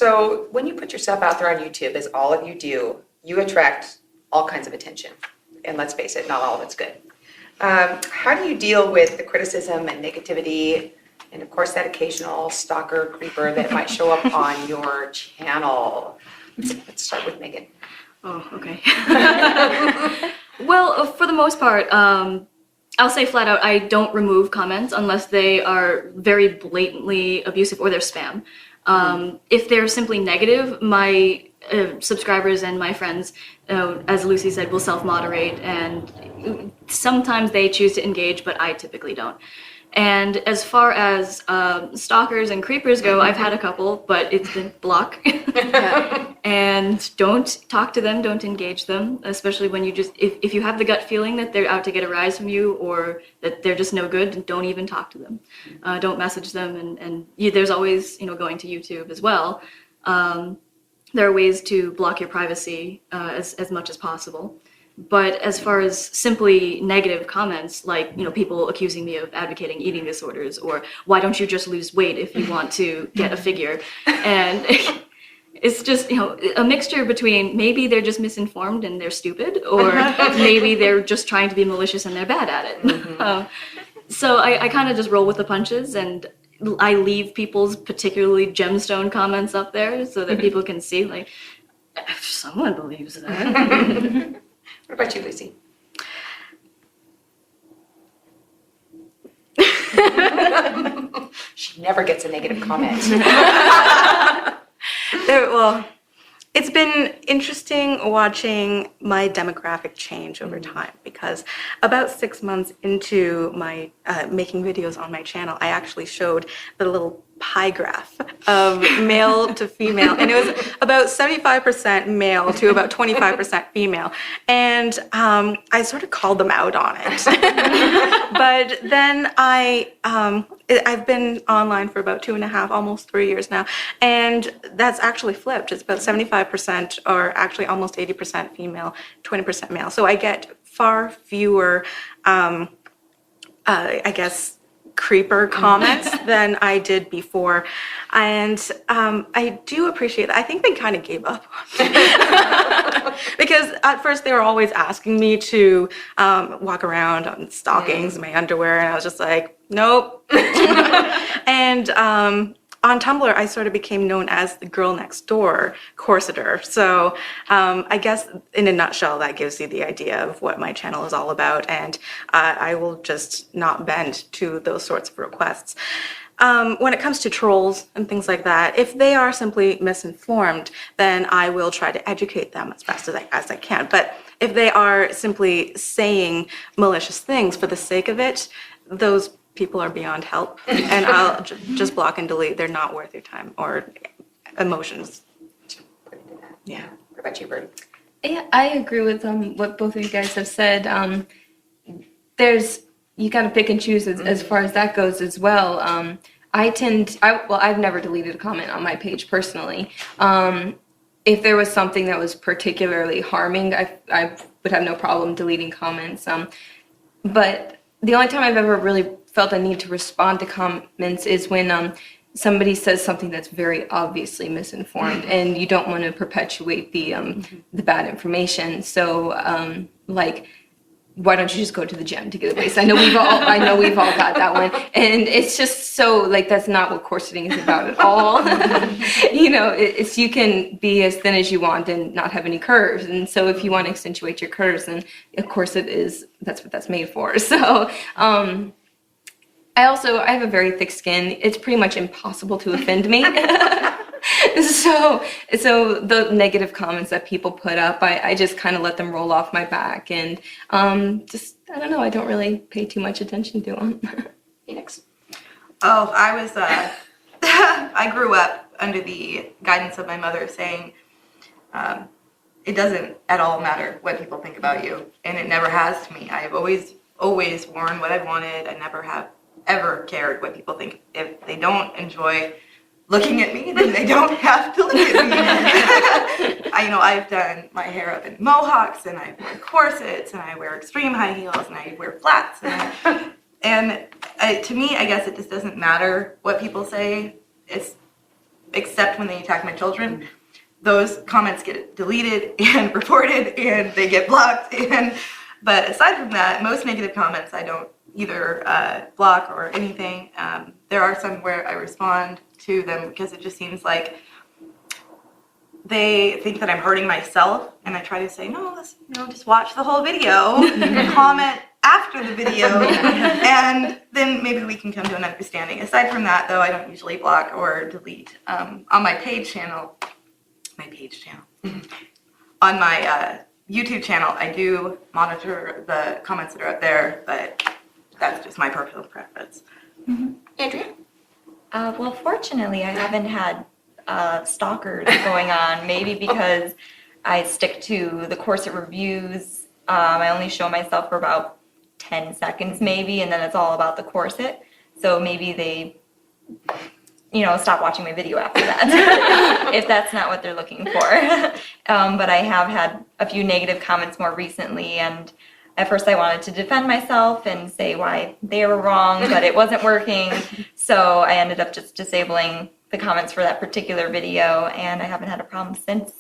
So when you put yourself out there on YouTube, as all of you do, you attract all kinds of attention. And let's face it, not all of it's good. How do you deal with the criticism and negativity, and of course that occasional stalker creeper that might show up on your channel? Let's start with Meghann. Oh, okay. Well, for the most part, I'll say flat out, I don't remove comments unless they are very blatantly abusive or they're spam. If they're simply negative, my subscribers and my friends, as Lucy said, will self-moderate, and sometimes they choose to engage, but I typically don't. And as far as stalkers and creepers go, I've had a couple, but it's been block. And don't talk to them, don't engage them, especially when you just, if you have the gut feeling that they're out to get a rise from you or that they're just no good, don't even talk to them. Don't message them, and there's always, going to YouTube as well. There are ways to block your privacy as much as possible. But as far as simply negative comments, like, people accusing me of advocating eating disorders, or why don't you just lose weight if you want to get a figure? And it's just, a mixture between maybe they're just misinformed and they're stupid, or maybe they're just trying to be malicious and they're bad at it. So I kind of just roll with the punches, and I leave people's particularly gemstone comments up there so that people can see, like, if someone believes that. What about you, Lucy? She never gets a negative comment. Well, it's been interesting watching my demographic change over time, because about 6 months into my making videos on my channel, I actually showed the little pie graph of male to female, and it was about 75% male to about 25% female, and I sort of called them out on it. But then I've been online for about 2.5, almost 3 years now, and that's actually flipped. It's about 75%, or actually almost 80% female, 20% male. So I get far fewer, I guess, creeper comments than I did before, and I do appreciate that. I think they kind of gave up on me. Because at first they were always asking me to walk around on stockings in my underwear, and I was just like, nope. And on Tumblr, I sort of became known as the girl next door corseter. So I guess in a nutshell, that gives you the idea of what my channel is all about. And I will just not bend to those sorts of requests. When it comes to trolls and things like that, if they are simply misinformed, then I will try to educate them as best as I can. But if they are simply saying malicious things for the sake of it, those people are beyond help, and I'll just block and delete. They're not worth your time or emotions. Yeah. What about you, Byrdi? Yeah, I agree with what both of you guys have said. You got to pick and choose as far as that goes as well. I've never deleted a comment on my page personally. If there was something that was particularly harming, I would have no problem deleting comments. But the only time I've ever really felt a need to respond to comments is when somebody says something that's very obviously misinformed, and you don't want to perpetuate the bad information. So, like, why don't you just go to the gym to get a waist? I know we've all got that one, and it's just so, like, that's not what corseting is about at all. It's you can be as thin as you want and not have any curves, and so if you want to accentuate your curves, then a corset that's what that's made for. So I have a very thick skin. It's pretty much impossible to offend me. So the negative comments that people put up, I just kind of let them roll off my back, and I don't know, I don't really pay too much attention to them. Phoenix? Oh, I was, I grew up under the guidance of my mother saying, it doesn't at all matter what people think about you, and it never has to me. I have always worn what I wanted. I never have ever cared what people think. If they don't enjoy looking at me, then they don't have to look at me. I've done my hair up in mohawks, and I've worn corsets, and I wear extreme high heels, and I wear flats. And to me, I guess it just doesn't matter what people say. except when they attack my children. Those comments get deleted and reported and they get blocked. But aside from that, most negative comments I don't either block or anything. There are some where I respond to them because it just seems like they think that I'm hurting myself, and I try to say, no, let's, just watch the whole video and comment after the video, and then maybe we can come to an understanding. Aside from that, though, I don't usually block or delete. On my channel, on my YouTube channel, I do monitor the comments that are up there, but that's just my personal preference. Andrea? Well, fortunately, I haven't had stalkers going on, maybe because I stick to the corset reviews. I only show myself for about 10 seconds maybe, and then it's all about the corset. So maybe they, stop watching my video after that, if that's not what they're looking for. But I have had a few negative comments more recently, and at first I wanted to defend myself and say why they were wrong, but it wasn't working. So I ended up just disabling the comments for that particular video, and I haven't had a problem since.